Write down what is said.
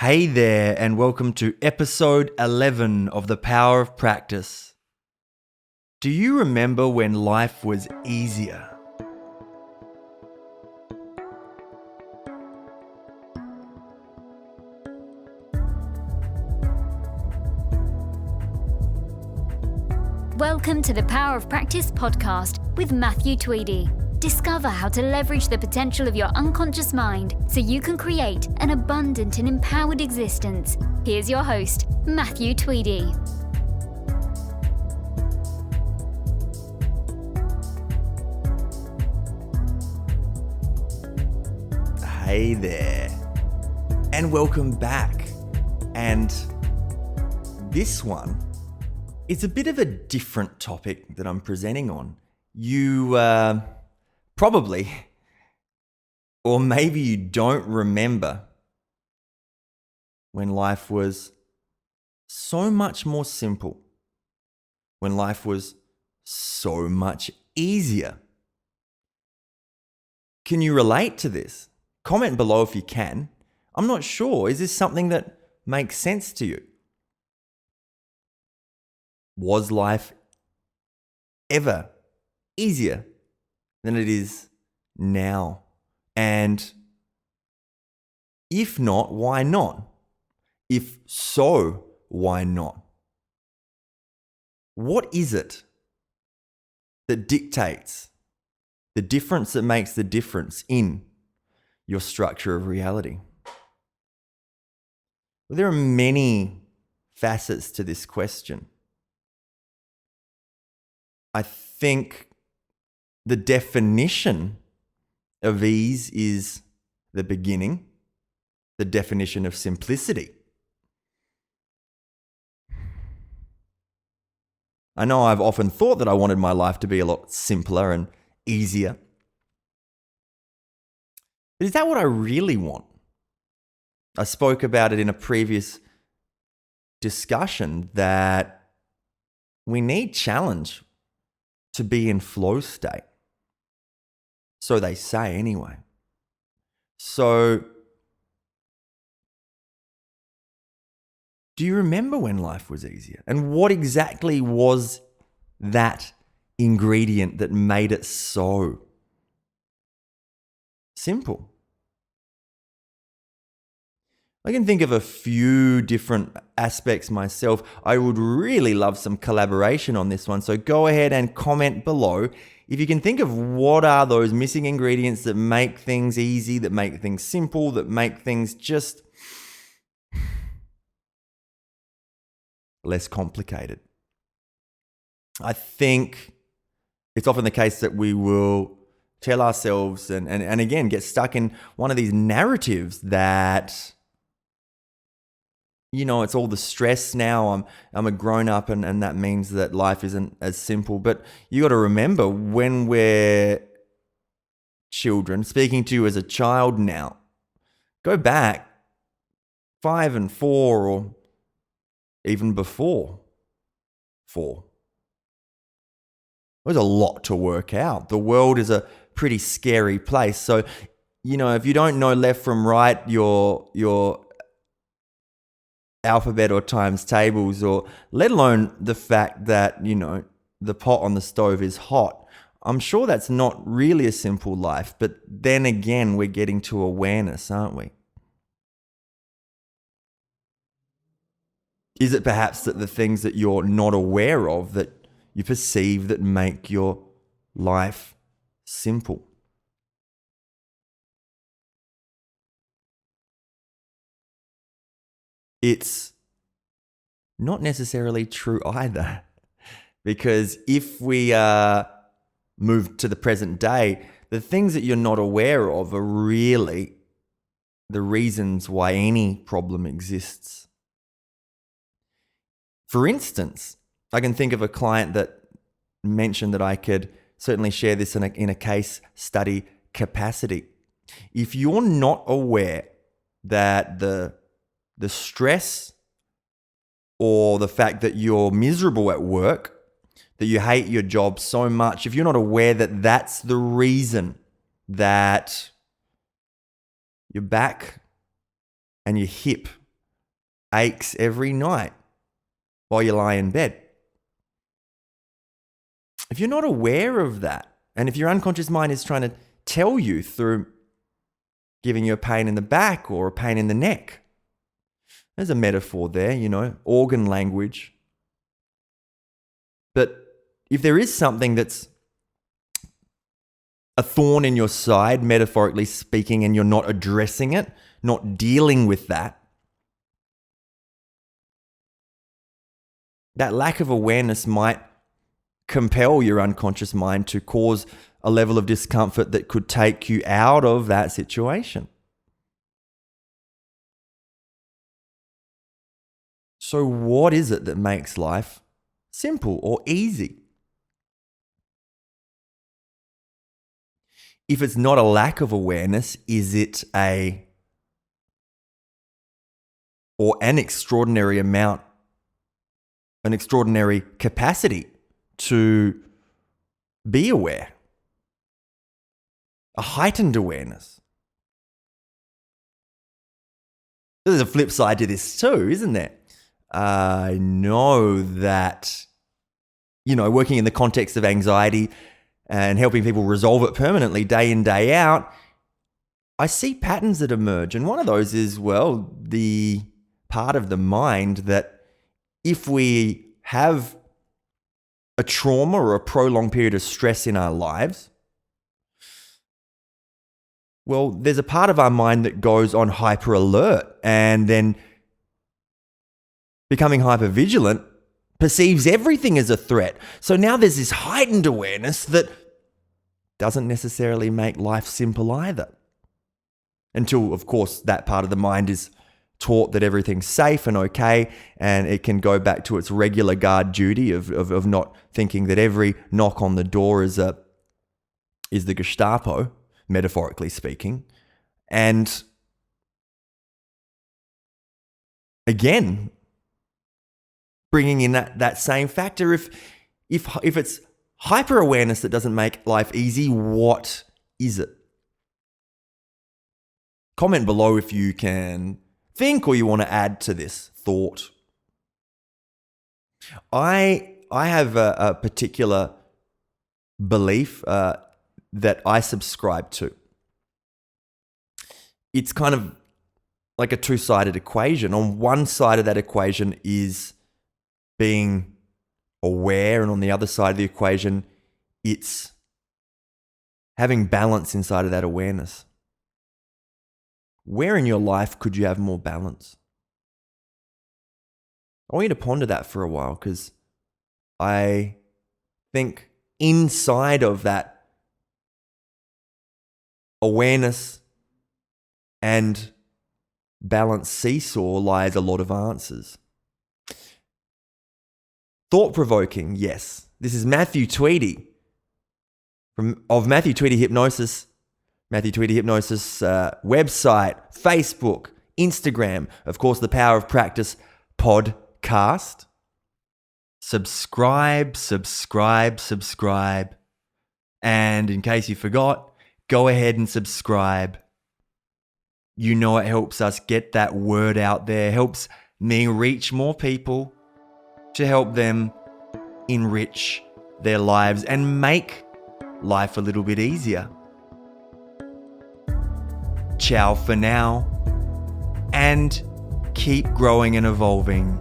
Hey there, and welcome to episode 11 of The Power of Practice. Do you remember when life was easier? Welcome to the Power of Practice podcast with Matthew Tweedy. Discover how to leverage the potential of your unconscious mind so you can create an abundant and empowered existence. Here's your host, Matthew Tweedy. Hey there, and welcome back. And this one is a bit of a different topic that I'm presenting on. You probably, or maybe you don't remember when life was so much more simple, when life was so much easier. Can you relate to this? Comment below if you can. I'm not sure. Is this something that makes sense to you? Was life ever easier than it is now? And if not, why not? If so, why not? What is it that dictates the difference that makes the difference in your structure of reality? Well, there are many facets to this question. I think the definition of ease is the beginning, the definition of simplicity. I know I've often thought that I wanted my life to be a lot simpler and easier. But is that what I really want? I spoke about it in a previous discussion that we need challenge to be in flow state. So they say anyway. So, do you remember when life was easier? And what exactly was that ingredient that made it so simple? I can think of a few different aspects myself. I would really love some collaboration on this one. So go ahead and comment below if you can think of what are those missing ingredients that make things easy, that make things simple, that make things just less complicated. I think it's often the case that we will tell ourselves and again get stuck in one of these narratives that, you know, it's all the stress now. I'm a grown up and that means that life isn't as simple. But you got to remember, when we're children, speaking to you as a child now, go back 5 and 4 or even before 4. There's a lot to work out. The world is a pretty scary place. So, you know, if you don't know left from right, your alphabet or times tables, or let alone the fact that, you know, the pot on the stove is hot, I'm sure that's not really a simple life. But then again, we're getting to awareness, aren't we? Is it perhaps that the things that you're not aware of that you perceive that make your life simple? It's not necessarily true either, because if we move to the present day, the things that you're not aware of are really the reasons why any problem exists. For instance, I can think of a client that mentioned that I could certainly share this in a case study capacity. If you're not aware that the stress or the fact that you're miserable at work, that you hate your job so much, if you're not aware that that's the reason that your back and your hip aches every night while you lie in bed. If you're not aware of that, and if your unconscious mind is trying to tell you through giving you a pain in the back or a pain in the neck, there's a metaphor there, organ language. But if there is something that's a thorn in your side, metaphorically speaking, and you're not addressing it, not dealing with that lack of awareness might compel your unconscious mind to cause a level of discomfort that could take you out of that situation. So what is it that makes life simple or easy? If it's not a lack of awareness, is it an extraordinary amount, an extraordinary capacity to be aware? A heightened awareness. There's a flip side to this too, isn't there? I know that, working in the context of anxiety and helping people resolve it permanently day in, day out, I see patterns that emerge. And one of those is, the part of the mind that if we have a trauma or a prolonged period of stress in our lives, there's a part of our mind that goes on hyper alert and then becoming hyper vigilant perceives everything as a threat. So now there's this heightened awareness that doesn't necessarily make life simple either. Until, of course, that part of the mind is taught that everything's safe and okay, and it can go back to its regular guard duty of not thinking that every knock on the door is the Gestapo, metaphorically speaking. And again, bringing in that same factor, if it's hyper awareness that doesn't make life easy, what is it? Comment below if you can think or you want to add to this thought. I have a particular belief that I subscribe to. It's kind of like a two-sided equation. On one side of that equation is being aware, and on the other side of the equation, it's having balance inside of that awareness. Where in your life could you have more balance? I want you to ponder that for a while, because I think inside of that awareness and balance seesaw lies a lot of answers. Thought-provoking, yes. This is Matthew Tweedy of Matthew Tweedy Hypnosis. Matthew Tweedy Hypnosis website, Facebook, Instagram, of course, the Power of Practice podcast. Subscribe. And in case you forgot, go ahead and subscribe. It helps us get that word out there, helps me reach more people to help them enrich their lives and make life a little bit easier. Ciao for now, and keep growing and evolving.